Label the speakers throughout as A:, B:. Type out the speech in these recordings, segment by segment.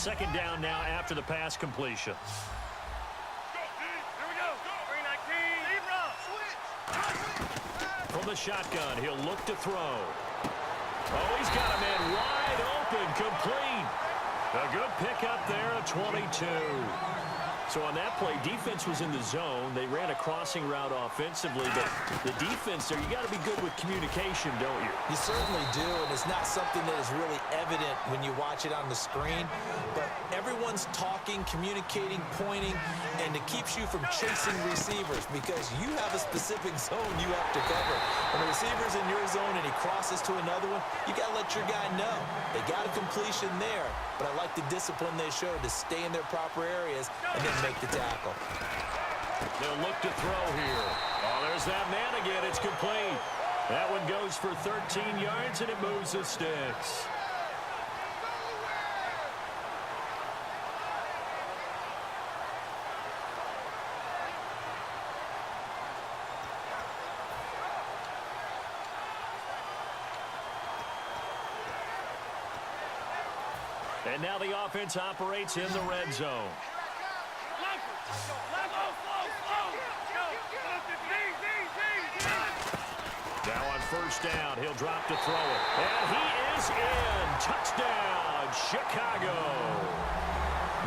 A: second down now after the pass completion. From the shotgun, he'll look to throw. Oh, he's got a man wide open, complete. A good pickup there at 22. So on that play, defense was in the zone. They ran a crossing route offensively, but the defense there, you got to be good with communication, don't you?
B: You certainly do, and it's not something that is really evident when you watch it on the screen. But everyone's talking, communicating, pointing, and it keeps you from chasing receivers because you have a specific zone you have to cover. When the receiver's in your zone and he crosses to another one, you got to let your guy know. They got a completion there, but I like the discipline they showed to stay in their proper areas and then make the tackle.
A: They'll look to throw here. Oh, there's that man again. It's complete. That one goes for 13 yards, and it moves the sticks. And now the offense operates in the red zone. Now on first down, he'll drop to throw it. And he is in. Touchdown, Chicago.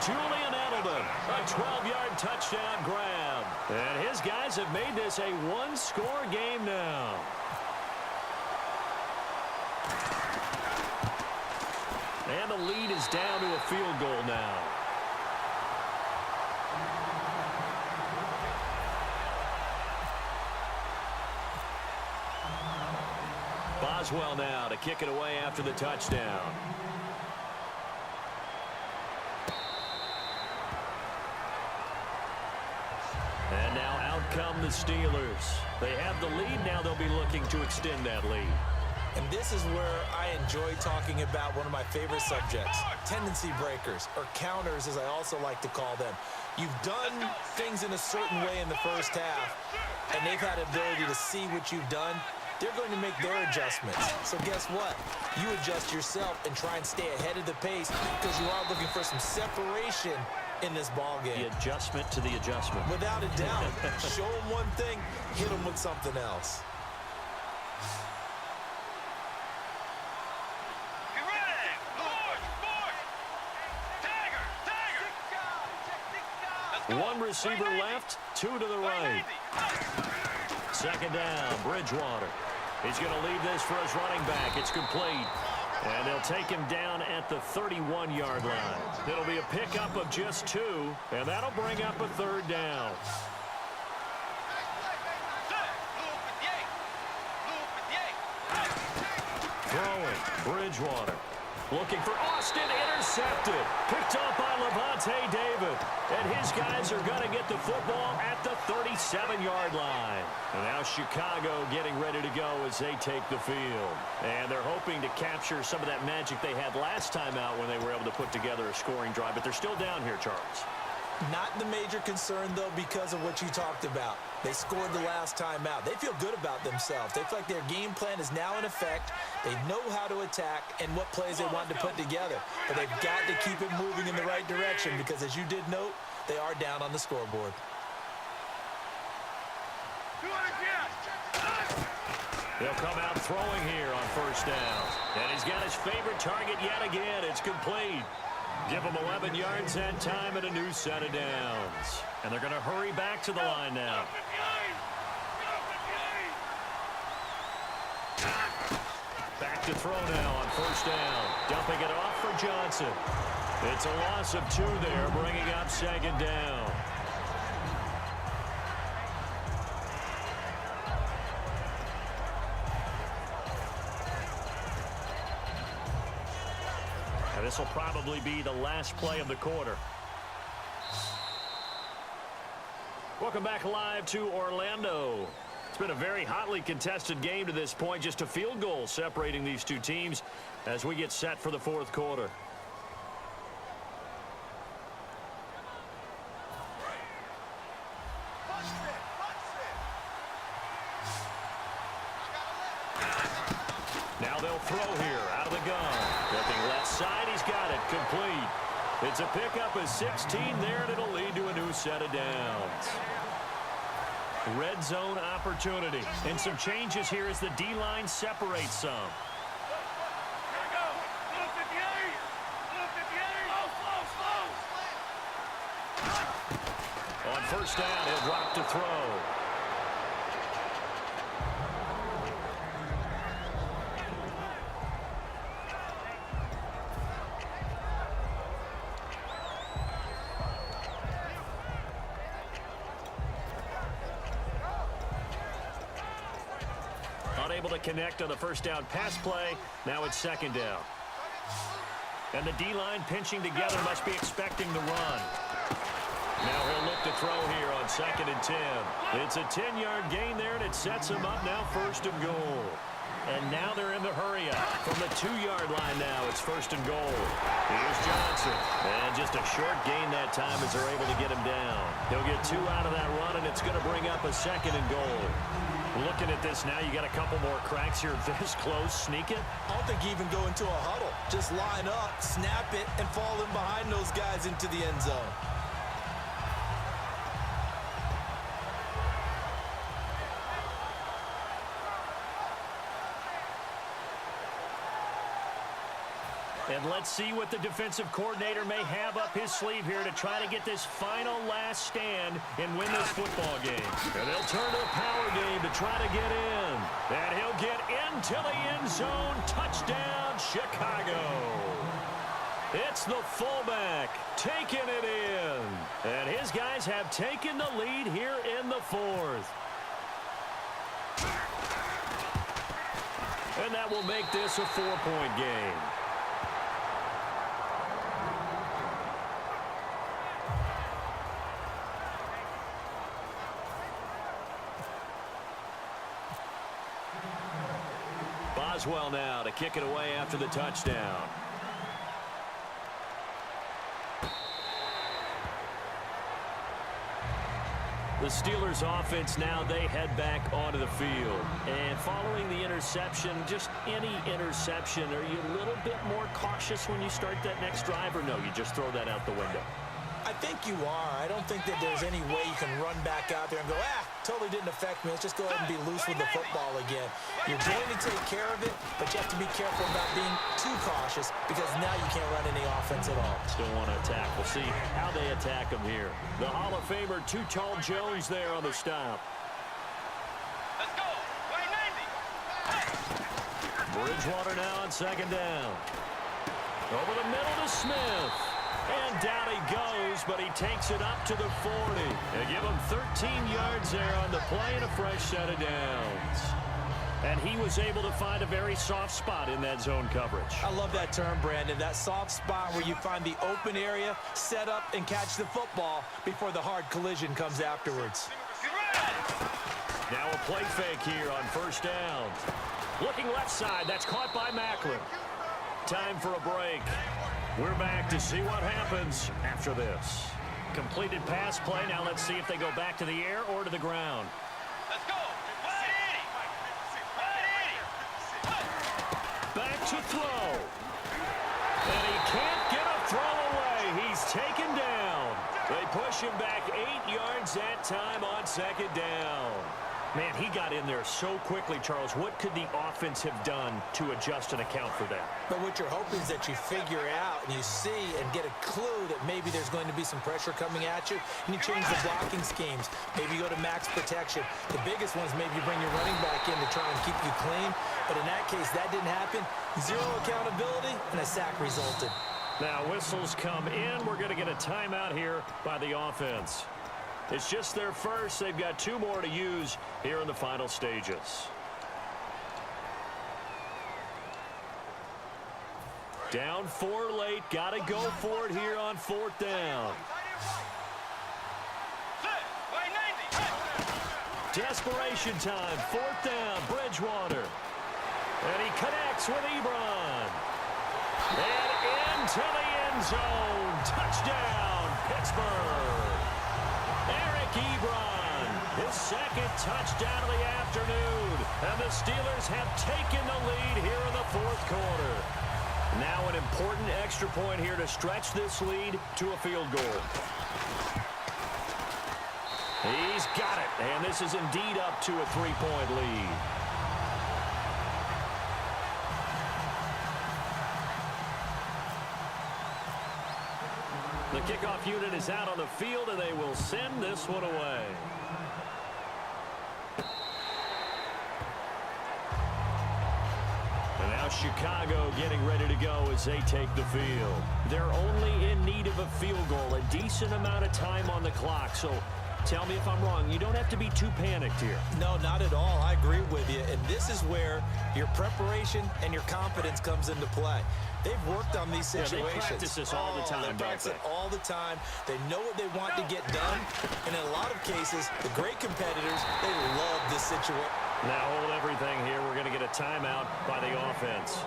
A: Julian Edelman, a 12-yard touchdown grab. And his guys have made this a one-score game now. And the lead is down to a field goal now. Boswell now to kick it away after the touchdown. And now out come the Steelers. They have the lead. Now they'll be looking to extend that lead.
B: And this is where I enjoy talking about one of my favorite subjects, tendency breakers, or counters as I also like to call them. You've done things in a certain way in the first half, and they've had ability to see what you've done. They're going to make their adjustments. So guess what? You adjust yourself and try and stay ahead of the pace because you are looking for some separation in this ball game.
A: The adjustment to the adjustment.
B: Without a doubt. Show them one thing, hit them with something else.
A: One receiver left, two to the right. Second down, Bridgewater. He's going to leave this for his running back. It's complete. And they'll take him down at the 31-yard line. It'll be a pickup of just two, and that'll bring up a third down. Throwing, Bridgewater. Looking for Austin, intercepted. Picked up by Levante David. And his guys are going to get the football at the 37-yard line. And now Chicago getting ready to go as they take the field. And they're hoping to capture some of that magic they had last time out when they were able to put together a scoring drive. But they're still down here, Charles.
B: Not the major concern, though, because of what you talked about. They scored the last time out. They feel good about themselves. They feel like their game plan is now in effect. They know how to attack and what plays they want to put together. But they've got to keep it moving in the right direction because, as you did note, they are down on the scoreboard.
A: They'll come out throwing here on first down. And he's got his favorite target yet again. It's complete. Give them 11 yards that time and a new set of downs. And they're going to hurry back to the line now. Back to throw now on first down. Dumping it off for Johnson. It's a loss of two there, bringing up second down. And this will probably be the last play of the quarter. Welcome back live to Orlando. It's been a very hotly contested game to this point. Just a field goal separating these two teams as we get set for the fourth quarter. Now they'll throw here out of the gun. Looking left side, he's got it. Complete. It's a pickup of 16 there, and it'll lead to a new set of downs. Red zone opportunity. And some changes here as the D-line separates some. On first down, he'll drop to throw. Unable to connect on the first down pass play. Now it's second down. And the D-line pinching together must be expecting the run. Now he'll look to throw here on 2nd and 10. It's a 10-yard gain there, and it sets him up now 1st and goal. And now they're in the hurry up. From the 2-yard line now, it's 1st and goal. Here's Johnson. And just a short gain that time as they're able to get him down. He'll get 2 out of that run, and it's going to bring up a 2nd and goal. Looking at this now, you got a couple more cracks here. This close, sneak it.
B: I don't think you even go into a huddle. Just line up, snap it, and fall in behind those guys into the end zone.
A: And let's see what the defensive coordinator may have up his sleeve here to try to get this final last stand and win this football game. And they'll turn to the power game to try to get in. And he'll get into the end zone. Touchdown, Chicago. It's the fullback taking it in. And his guys have taken the lead here in the 4th. And that will make this a 4-point game. Boswell now to kick it away after the touchdown. The Steelers offense now, they head back onto the field. And following the interception, just any interception, are you a little bit more cautious when you start that next drive, or no, you just throw that out the window?
B: I think you are. I don't think that there's any way you can run back out there and go, totally didn't affect me. Let's just go ahead and be loose with the football again. You're going to take care of it, but you have to be careful about being too cautious because now you can't run any offense at all.
A: Still want to attack. We'll see how they attack him here. The Hall of Famer, Too Tall Jones there on the stop.
C: Let's go. 190.
A: Bridgewater now on 2nd down. Over the middle to Smith. And down he goes, but he takes it up to the 40. They give him 13 yards there on the play and a fresh set of downs. And he was able to find a very soft spot in that zone coverage.
B: I love that term, Brandon. That soft spot where you find the open area, set up, and catch the football before the hard collision comes afterwards.
A: Now a play fake here on 1st down. Looking left side. That's caught by Macklin. Time for a break. We're back to see what happens after this. Completed pass play. Now let's see if they go back to the air or to the ground.
C: Let's go. 180.
A: Back to throw. And he can't get a throw away. He's taken down. They push him back 8 yards that time on 2nd down. Man, he got in there so quickly, Charles. What could the offense have done to adjust and account for that?
B: But what you're hoping is that you figure out and you see and get a clue that maybe there's going to be some pressure coming at you, and you change the blocking schemes. Maybe you go to max protection. The biggest ones, maybe you bring your running back in to try and keep you clean. But in that case, that didn't happen. Zero accountability, and a sack resulted.
A: Now whistles come in. We're going to get a timeout here by the offense. It's just their first. They've got 2 more to use here in the final stages. Down 4 late. Got to go for it here on 4th down. Desperation time. 4th down. Bridgewater. And he connects with Ebron. And into the end zone. Touchdown, Pittsburgh. Eric Ebron, his 2nd touchdown of the afternoon. And the Steelers have taken the lead here in the 4th quarter. Now an important extra point here to stretch this lead to a field goal. He's got it, and this is indeed up to a 3-point lead. The kickoff unit is out on the field, and they will send this one away. And now Chicago getting ready to go as they take the field. They're only in need of a field goal, a decent amount of time on the clock. So tell me if I'm wrong. You don't have to be too panicked here.
B: No, not at all. I agree with you. And this is where your preparation and your confidence comes into play. They've worked on these situations.
A: Yeah, they practice this all the time,
B: They practice it all the time. They know what they want to get done. And in a lot of cases, the great competitors, they love this situation.
A: Now hold everything here. We're going to get a timeout by the offense.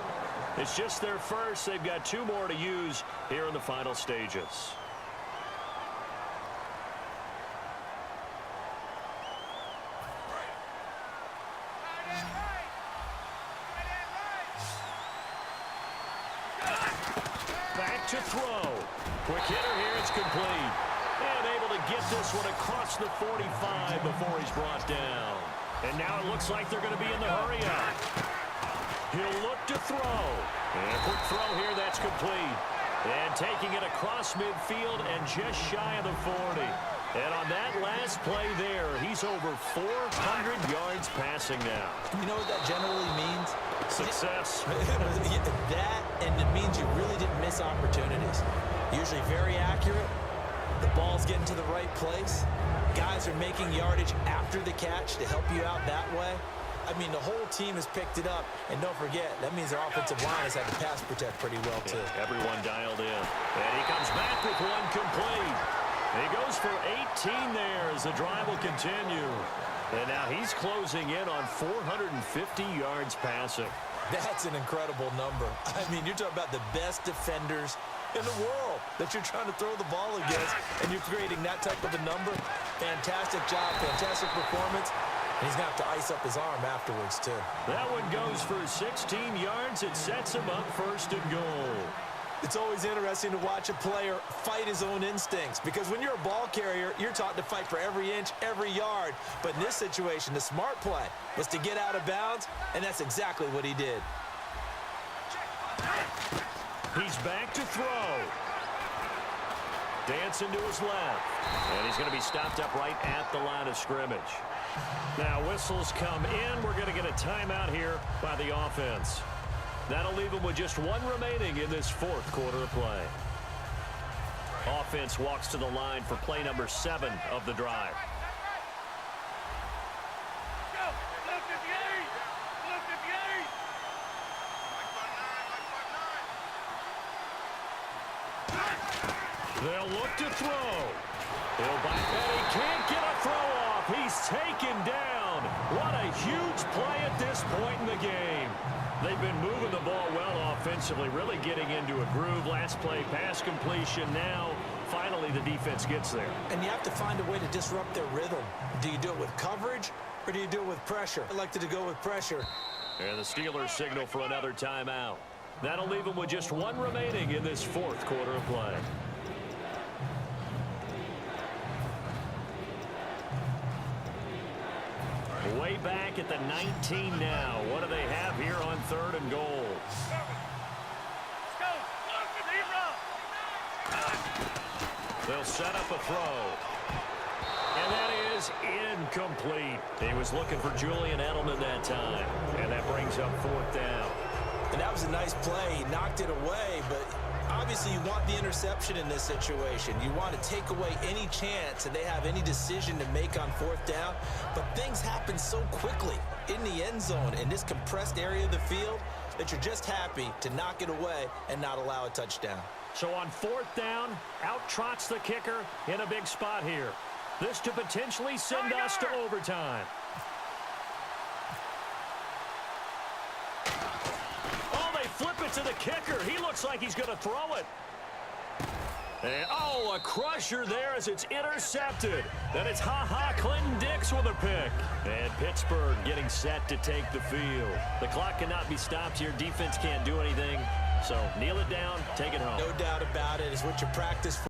A: It's just their first. They've got 2 more to use here in the final stages. Back to throw. Quick hitter here. It's complete. And able to get this one across the 45 before he's brought down. And now it looks like they're going to be in the hurry-up. He'll look to throw. And a quick throw here. That's complete. And taking it across midfield and just shy of the 40. And on that last play there, he's over 400 yards passing now.
B: You know what that generally means?
A: Success.
B: That, and it means you really didn't miss opportunities. Usually very accurate. The ball's getting to the right place. Guys are making yardage after the catch to help you out that way. I mean, the whole team has picked it up. And don't forget, that means our offensive line has had to pass protect pretty well, too.
A: Yeah, everyone dialed in. And he comes back with one complete. He goes for 18 there as the drive will continue. And now he's closing in on 450 yards passing.
B: That's an incredible number. I mean, you're talking about the best defenders in the world that you're trying to throw the ball against, and you're creating that type of a number. Fantastic job, fantastic performance. And he's going to have to ice up his arm afterwards, too.
A: That one goes for 16 yards. It sets him up first and goal.
B: It's always interesting to watch a player fight his own instincts, because when you're a ball carrier, you're taught to fight for every inch, every yard. But in this situation, the smart play was to get out of bounds, and that's exactly what he did.
A: He's back to throw. Dancing to his left. And he's going to be stopped up right at the line of scrimmage. Now whistles come in. We're going to get a timeout here by the offense. That'll leave them with just 1 remaining in this 4th quarter of play. Offense walks to the line for play number 7 of the drive. They'll look to throw. He'll back and he can't get a throw off. He's taken down. What a huge play at this point in the game. They've been moving the ball well offensively, really getting into a groove. Last play, pass completion. Now, finally, the defense gets there.
B: And you have to find a way to disrupt their rhythm. Do you do it with coverage, or do you do it with pressure? I like to go with pressure.
A: And the Steelers signal for another timeout. That'll leave them with just 1 remaining in this 4th quarter of play. Way back at the 19 now. What do they have here on 3rd and goal? They'll set up a throw. And that is incomplete. He was looking for Julian Edelman that time. And that brings up 4th down.
B: And that was a nice play. He knocked it away, but obviously you want the interception in this situation. You want to take away any chance that they have any decision to make on 4th down. But things happen so quickly in the end zone in this compressed area of the field that you're just happy to knock it away and not allow a touchdown.
A: So on 4th down, out trots the kicker in a big spot here. This to potentially send us to overtime. Flip it to the kicker. He looks like he's going to throw it. And, oh, a crusher there as it's intercepted. Then it's Clinton Dix with a pick. And Pittsburgh getting set to take the field. The clock cannot be stopped here. Defense can't do anything. So kneel it down, take it home.
B: No doubt about it. It's what you practice for.